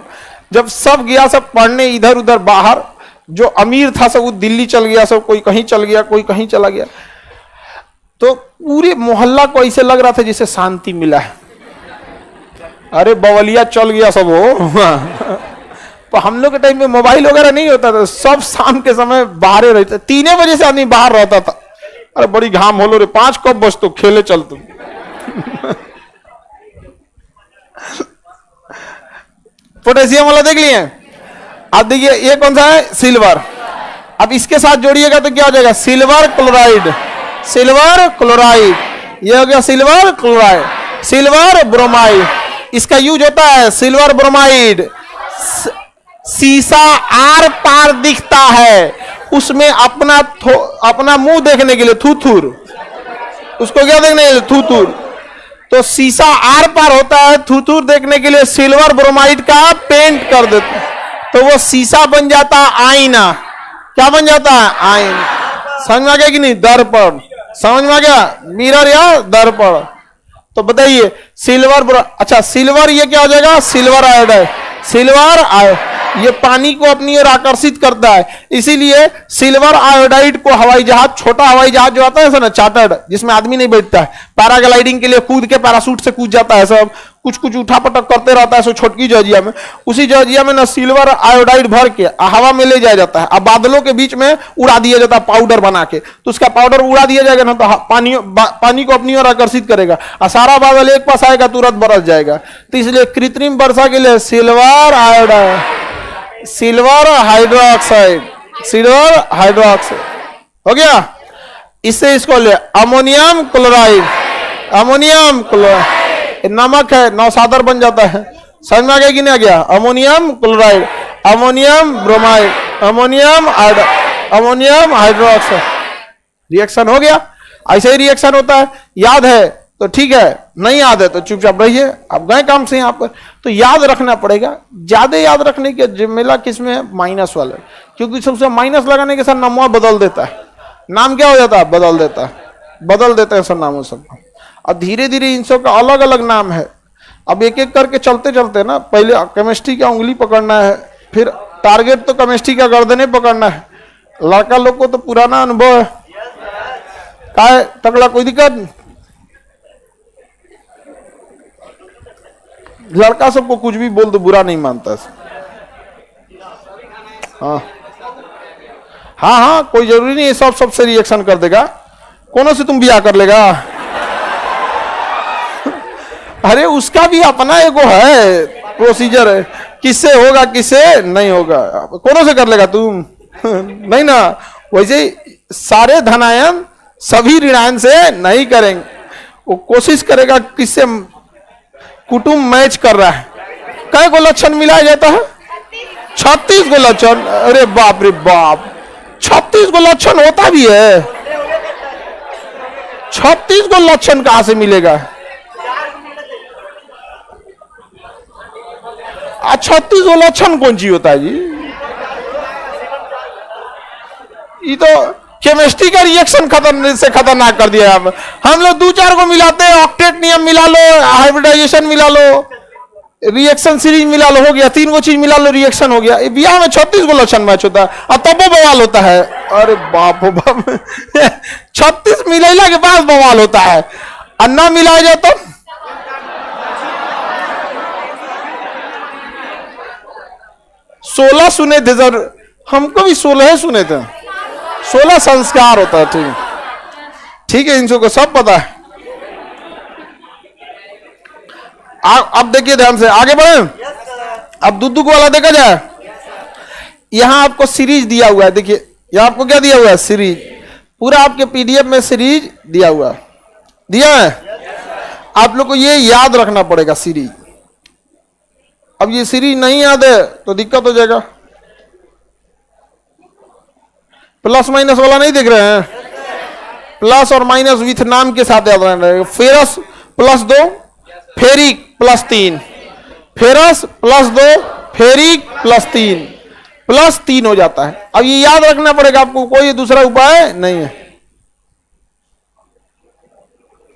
जब सब गया सब पढ़ने इधर उधर बाहर, जो अमीर था सब वो दिल्ली चल गया, सब कोई कहीं चल गया, कोई कहीं चला गया। तो पूरे मोहल्ला को ऐसे लग रहा था जैसे शांति मिला है। अरे बवलिया चल गया सब हो। तो हम लोग के टाइम में मोबाइल वगैरह नहीं होता था, सब शाम के समय बाहर रहते, 3 बजे से आदमी बाहर रहता था। अरे बड़ी घाम हो लो रे, 5 कप बस तो खेले चल तुम। पोटेशियम वाला देख लिए? अब देखिए ये कौन सा है? सिल्वर। अब इसके साथ जोड़िएगा तो क्या हो जाएगा? Silver chloride. सिल्वर क्लोराइड, ये हो गया सिल्वर क्लोराइड। सिल्वर ब्रोमाइड, इसका यूज होता है सिल्वर ब्रोमाइड। शीशा आर पार दिखता है, उसमें अपना मुंह देखने के लिए थूथूर, उसको क्या देखने के लिए? थूथूर। तो शीशा आर पार होता है, थूथूर देखने के लिए सिल्वर ब्रोमाइड का पेंट कर देते, तो वो शीशा बन जाता है आईना। क्या बन जाता है? आईना। समझ में आ गया कि नहीं? दर्पण। समझ में आ गया? मिरर या दर्पण। तो बताइए सिल्वर अच्छा सिल्वर ये क्या हो जाएगा? Silver iodide. सिल्वर ये पानी को अपनी ओर आकर्षित करता है। इसीलिए सिल्वर आयोडाइड को हवाई जहाज, छोटा हवाई जहाज जो आता है ना चार्टर्ड, जिसमें आदमी नहीं बैठता है, पैराग्लाइडिंग के लिए कूद के पैराशूट से कूद जाता है, सब कुछ कुछ उठा पटक करते रहता है, सो छोटकी जहाजिया में, उसी जहाजिया में ना सिल्वर आयोडाइड भर के हवा में ले जाया जाता है। अब बादलों के बीच में उड़ा दिया जाता है पाउडर बना के, तो उसका पाउडर उड़ा दिया जाएगा ना, तो पानी को अपनी ओर आकर्षित करेगा और सारा बादल एक पास आएगा, तुरंत बरस जाएगा। तो इसलिए कृत्रिम वर्षा के लिए silver iodide, silver hydroxide, silver hydroxide हो गया। इससे इसको ले अमोनियम क्लोराइड, अमोनियम क्लोराइड, नमक है, नौसादर बन जाता है। समझ में आ गया कि नहीं आ गया? Ammonium chloride, ammonium bromide, ammonium hydroxide, reaction हो गया। ऐसे ही रिएक्शन होता है। याद है तो ठीक है, नहीं याद है तो चुपचाप रहिए, आप गए काम से यहाँ पर। तो याद रखना पड़ेगा। ज्यादा याद रखने की जिम्मेदारी किसमें है? माइनस वाले, क्योंकि सबसे माइनस लगाने के साथ नाम बदल देता है। नाम क्या हो जाता है? बदल देता है, बदल देते हैं सब नामों सबको। और धीरे धीरे इन सब का अलग अलग नाम है। अब एक एक करके चलते चलते ना, पहले केमिस्ट्री का उंगली पकड़ना है, फिर टारगेट तो केमिस्ट्री का गर्दने पकड़ना है। लड़का लोग को तो पुराना अनुभव है, का है तगड़ा, कोई दिक्कत। लड़का सबको कुछ भी बोल दो बुरा नहीं मानता। हाँ हाँ हाँ, कोई जरूरी नहीं है सब सबसे रिएक्शन कर देगा। कौनों से तुम ब्याह कर लेगा? अरे उसका भी अपना एगो है, प्रोसीजर है, किससे होगा किससे नहीं होगा। कौनों से कर लेगा तुम? नहीं ना। वैसे सारे धनायन सभी ऋणायन से नहीं करेंगे, वो कोशिश करेगा किससे कुटुंब मैच कर रहा है। कई गो लक्षण मिलाया जाता है? 36 गो लक्षण। अरे बाप रे बाप, 36 गो लक्षण होता भी है? 36 गो लक्षण कहां से मिलेगा? 36 गो लक्षण कौन सी होता है जी? ये तो केमिस्ट्री का रिएक्शन खतरनाक कर दिया। हम लोग 2-4 को मिलाते हैं, ऑक्टेट नियम मिला लो, हाइब्रिडाइजेशन मिला लो, रिएक्शन सीरीज मिला लो, हो गया। 3 गो चीज मिला लो, रिएक्शन हो गया। ब्याह में 36 गो लक्षण मैच होता है और तब वो बवाल होता है। अरे बाप हो बाप, 36 मिलाइला के बाद बवाल होता है। अन्ना मिलाया जाए तो 16 सुने थे सर, हमको भी 16 सुने थे। 16 संस्कार होता है। ठीक ठीक है, इन सबको सब पता है। अब देखिए ध्यान से, आगे बढ़े। अब दूध वाला देखा जाए। यहां आपको सीरीज दिया हुआ है, देखिए यहां आपको क्या दिया हुआ है? सीरीज। पूरा आपके पीडीएफ में सीरीज दिया हुआ है, दिया है। आप लोग को ये याद रखना पड़ेगा सीरीज। अब ये सीरीज नहीं याद है तो दिक्कत हो जाएगा। प्लस माइनस वाला नहीं देख रहे हैं? प्लस और माइनस विथ नाम के साथ याद रहना है। फेरस +2, फेरिक +3, फेरस +2, फेरिक +3, +3 हो जाता है। अब ये याद रखना पड़ेगा आपको, कोई दूसरा उपाय नहीं है।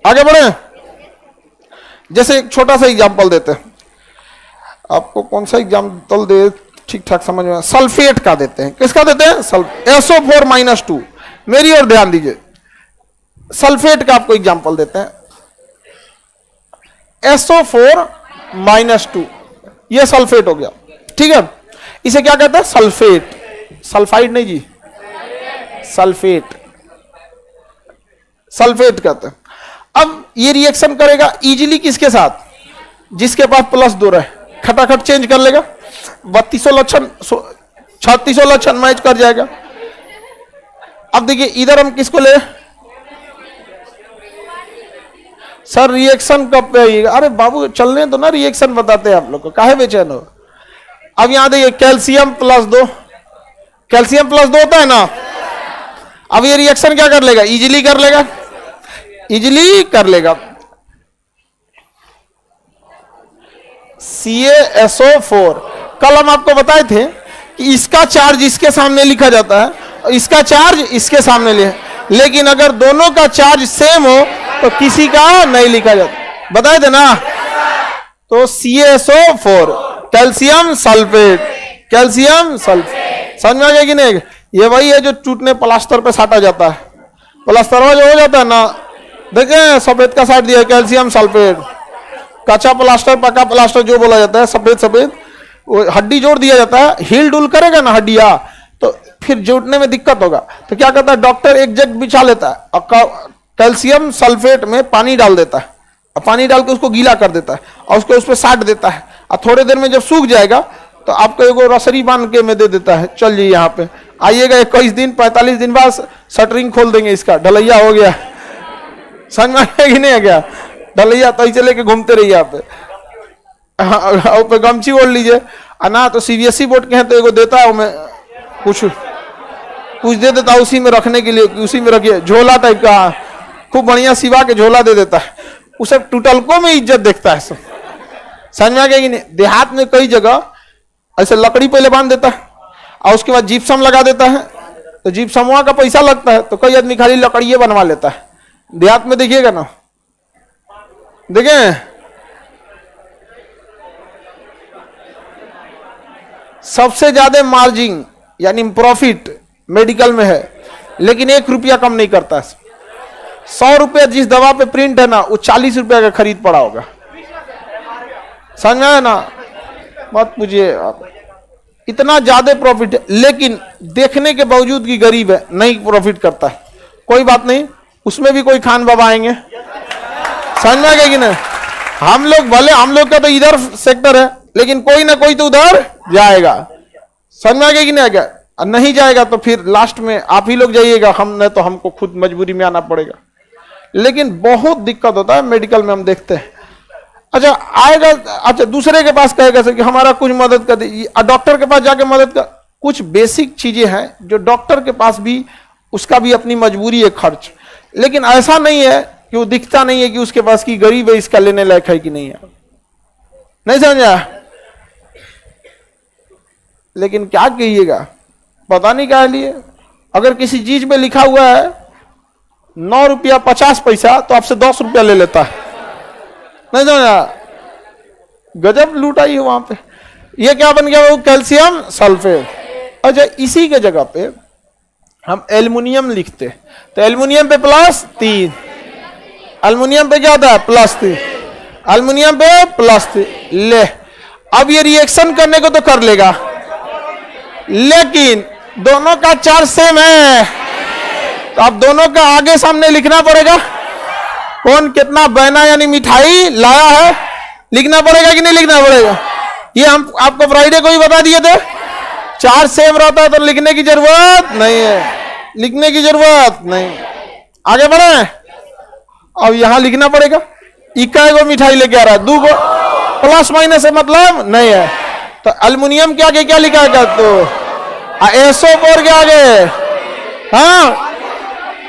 आगे बढ़े। जैसे एक छोटा सा एग्जांपल देते हैं आपको। कौन सा एग्जांपल दे ठीक ठाक समझ में? सल्फेट का देते हैं। किसका देते हैं? SO4-2। मेरी ओर ध्यान दीजिए। सल्फेट का आपको एग्जांपल देते हैं। SO4-2, ये सल्फेट हो गया। ठीक है, इसे क्या कहते हैं? सल्फेट। सल्फाइड नहीं जी, सल्फेट, सल्फेट कहते हैं। अब ये रिएक्शन करेगा इजीली किसके साथ? जिसके पास +2 रहे, खटाखट चेंज कर लेगा। 3200 लक्षण 3600 लक्षण मैच कर जाएगा। अब देखिए इधर हम किसको ले? सर रिएक्शन कब पे आएगा? अरे बाबू चलने तो ना, रिएक्शन बताते हैं आप लोग को, काहे बेचैन हो? अब यहां देखिए कैल्शियम +2, कैल्शियम +2 होता है ना। अब ये रिएक्शन क्या कर लेगा? इजीली कर लेगा, इजीली कर लेगा। CaSO4। कल हम आपको बताए थे कि इसका चार्ज इसके सामने लिखा जाता है, इसका चार्ज इसके सामने लिखा, लेकिन अगर दोनों का चार्ज सेम हो तो किसी का नहीं लिखा जाता। बताए थे ना। तो CaSO4, calcium sulphate, calcium sulphate. समझ में आ गया कि नहीं? ये वही है जो टूटने प्लास्टर पे साटा जाता है, प्लास्टर जो हो जाता है ना, देखें सफेद का साट दिया कैल्शियम सल्फेट, कच्चा प्लास्टर पक्का प्लास्टर जो बोला जाता है सफेद सफेद, वो हड्डी जोड़ दिया जाता है, हिल डुल करेगा ना हड्डिया तो फिर जोड़ने में दिक्कत होगा, तो क्या करता है डॉक्टर एक जग बिछा लेता है और कैल्शियम सल्फेट में पानी डाल देता है, और पानी डाल के उसको गीला कर देता है और उसको उस पर साट देता है, और थोड़े देर में जब सूख जाएगा तो आपको एगो रसरी बांध के में दे देता है, चल जी यहाँ पे आइएगा 21 दिन 45 दिन बाद शटरिंग खोल देंगे, इसका ढलैया हो गया। समझ में आया कि नहीं आ गया? ढलैया तो ऐसे लेके घूमते रहिए यहाँ पे, पे गमछी ओढ़ लीजिए, ना तो सीबीएसई बोर्ड के हैं तो एगो देता है मैं कुछ दे देता है उसी में रखने के लिए, उसी में रखिए, झोला टाइप का खूब बढ़िया सिवा के झोला दे देता है, उसे टूटलकों में इज्जत देखता है सब। समझ में आ गया कि नहीं? देहात में कई जगह ऐसे लकड़ी पहले बांध देता है और उसके बाद जिप्सम लगा देता है, तो जिप्समवा का पैसा लगता है, तो कई आदमी खाली लकड़िए बनवा लेता है। देहात में देखिएगा ना, देखें सबसे ज्यादा मार्जिन यानी प्रॉफिट मेडिकल में है, लेकिन 1 रुपया कम नहीं करता। 100 रुपया जिस दवा पे प्रिंट है ना वो 40 रुपया का खरीद पड़ा होगा। समझ में आया ना? मत पूछिए आप, इतना ज्यादा प्रॉफिट है, लेकिन देखने के बावजूद कि गरीब है नहीं प्रॉफिट करता है। कोई बात नहीं, उसमें भी कोई खान बाबा आएंगे। समझ में आ गया कि नहीं? हम लोग भले, हम लोग का तो इधर सेक्टर है, लेकिन कोई ना कोई तो उधर जाएगा। समझ में आ गया कि नहीं आ गया? नहीं जाएगा तो फिर लास्ट में आप ही लोग जाइएगा, हम नहीं तो हमको खुद मजबूरी में आना पड़ेगा। लेकिन बहुत दिक्कत होता है मेडिकल में, हम देखते हैं। अच्छा आएगा, अच्छा दूसरे के पास कहेगा सर कि हमारा कुछ मदद कर दीजिए, डॉक्टर के पास जाके मदद कर, कुछ बेसिक चीजें हैं जो डॉक्टर के पास भी उसका भी अपनी मजबूरी है खर्च, लेकिन ऐसा नहीं है कि वो दिखता नहीं है कि उसके पास की गरीब है, इसका लेने लायक है कि नहीं है। नहीं समझा? लेकिन क्या कहिएगा, पता नहीं क्या लिए, अगर किसी चीज में लिखा हुआ है 9 रुपया 50 पैसा तो आपसे 10 रुपया ले लेता है। नहीं समझा? गजब लूटाई है वहां पे। ये क्या बन गया? वो कैल्शियम सल्फेट। अच्छा इसी के जगह पे हम एल्युमिनियम लिखते, तो एल्युमिनियम पे +3, एल्युमिनियम पे क्या होता है +3, एल्युमिनियम पे +3 ले। अब ये रिएक्शन करने को तो कर लेगा, लेकिन दोनों का चार्ज सेम है, तो अब दोनों का आगे सामने लिखना पड़ेगा, कौन कितना बहना यानी मिठाई लाया है, लिखना पड़ेगा कि नहीं लिखना पड़ेगा? ये हम आपको फ्राइडे को ही बता दिए थे, चार्ज सेम रहता है तो लिखने की जरूरत नहीं है, लिखने की जरूरत नहीं। आगे बढ़े, अब यहां लिखना पड़ेगा, इक्का को मिठाई लेके आ रहा है, 2 को प्लस माइनस से मतलब नहीं है, तो एल्युमिनियम के आगे क्या लिखा है? तो SO4 के आगे हाँ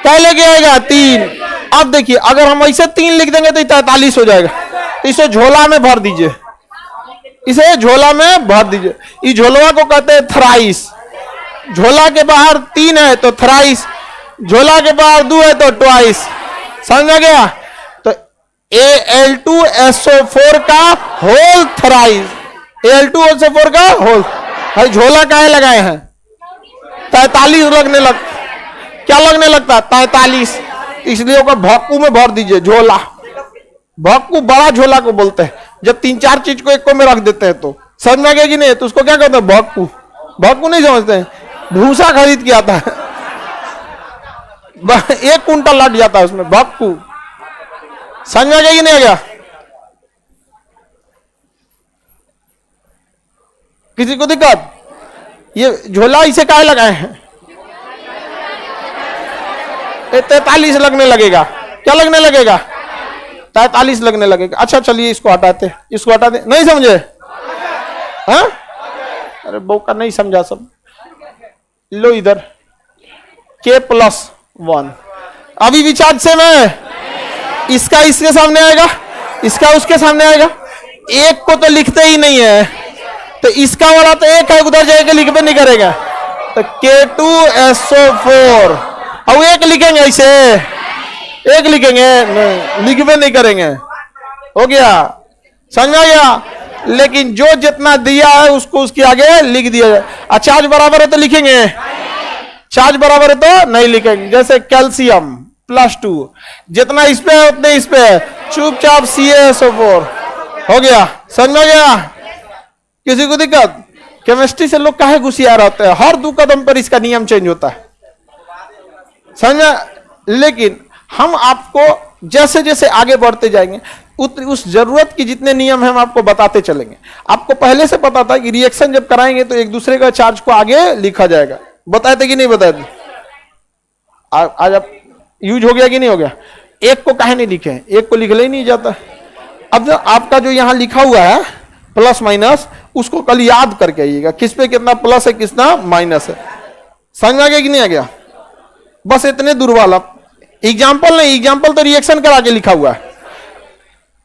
क्या लेके आएगा 3। अब देखिए अगर हम ऐसे 3 लिख देंगे तो 43 हो जाएगा, तो इसे झोला में भर दीजिए, इसे झोला में भर दीजिए। इस झोलवा को कहते हैं थ्राइस। झोला के बाहर 3 है तो थ्राइस, झोला के बाहर 2 है तो ट्वाइस। समझ गया? तो Al2SO4 का होल थ्राइस, Al2SO4 का होल। भाई झोला काहे लगाए हैं? 43 लगने लग, क्या लगने लगता है 43, इसलिए भक्कू में भर दीजिए झोला। भक्कू बड़ा झोला को बोलते हैं, जब 3-4 चीज को एक को में रख देते हैं तो। समझ में आ गया कि नहीं? तो उसको क्या कहते हैं भक्कू। भक्कू नहीं समझते हैं, भूसा खरीद के आता है 1 कुंटल लट जाता है उसमें, भक्कू। समझ में आ गया कि नहीं आ गया? किसी को दिक्कत? ये झोला इसे काहे लगाए हैं? 43 लगने लगेगा, क्या लगने लगेगा? 43 लगने लगेगा। अच्छा चलिए इसको हटाते, इसको हटा दे। नहीं समझे? हाँ अरे बौका नहीं समझा सब। लो इधर K+1, अभी भी चार्ज सेम है, इसका इसके सामने आएगा, इसका उसके सामने आएगा, एक को तो लिखते ही नहीं है, तो इसका वाला तो एक है, उधर जाके लिखबे नहीं करेगा, तो K2SO4 और एक लिखेंगे, ऐसे एक लिखेंगे नहीं, लिखबे नहीं करेंगे। हो गया? समझ में आ गया? लेकिन जो जितना दिया है उसको उसके आगे लिख दिया जाए। और चार्ज बराबर है तो लिखेंगे, चार्ज बराबर है तो नहीं लिखेंगे। जैसे कैल्शियम +2, जितना इस पे है उतने इस पे है, चुपचाप CaSO4 हो गया। समझ में गया? किसी को दिक्कत? केमिस्ट्री से लोग काहे घुसिया रहते हैं, हर 2 कदम पर इसका नियम चेंज होता है, समझा? लेकिन हम आपको जैसे जैसे आगे बढ़ते जाएंगे उस जरूरत की जितने नियम हैं हम आपको बताते चलेंगे। आपको पहले से पता था कि रिएक्शन जब कराएंगे तो एक दूसरे का चार्ज को आगे लिखा जाएगा, बताए थे कि नहीं बताए थे? आज आप यूज हो गया कि नहीं हो गया? एक को काहे नहीं लिखे, एक को लिखले ही नहीं जाता। अब जो आपका जो यहां लिखा हुआ है प्लस माइनस, उसको कल याद करके आइएगा, किस पे कितना प्लस है कितना माइनस है। समझ में आ गया कि नहीं आ गया? बस इतने दूर वाला एग्जाम्पल नहीं, एग्जाम्पल तो रिएक्शन करा के लिखा हुआ है।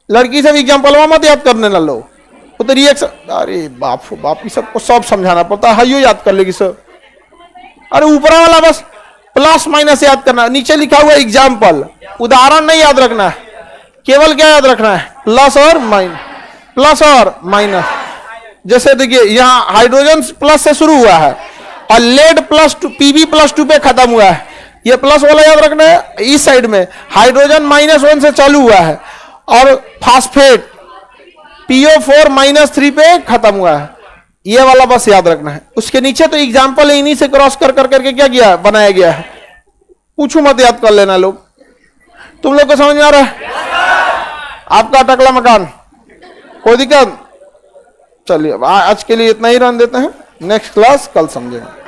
लड़की से भी एग्जाम्पल मत याद करने ना लो, वो तो रिएक्शन, अरे बाप बाप सबको सब समझाना पड़ता है, यो याद कर लेगी सब। अरे ऊपर वाला बस प्लस माइनस याद करना, नीचे लिखा हुआ एग्जाम्पल, उदाहरण नहीं याद रखना है, केवल क्या याद रखना है? प्लस और माइनस, प्लस और माइनस। जैसे देखिए यहाँ हाइड्रोजन प्लस से शुरू हुआ है और लेड +2 Pb+2 पे खत्म हुआ है, ये प्लस वाला याद रखना है। इस साइड में हाइड्रोजन -1 से चालू हुआ है और फास्फेट PO4 -3 पे खत्म हुआ है, ये वाला बस याद रखना है। उसके नीचे तो एग्जाम्पल है, इन्हीं से क्रॉस कर करके क्या किया बनाया गया है, पूछू मत, याद कर लेना लोग। तुम लोग को समझ में आ रहा है? आपका टकला मकान, कोई दिक्कत? चलिए आज के लिए इतना ही रहने देते हैं, नेक्स्ट क्लास कल समझेंगे।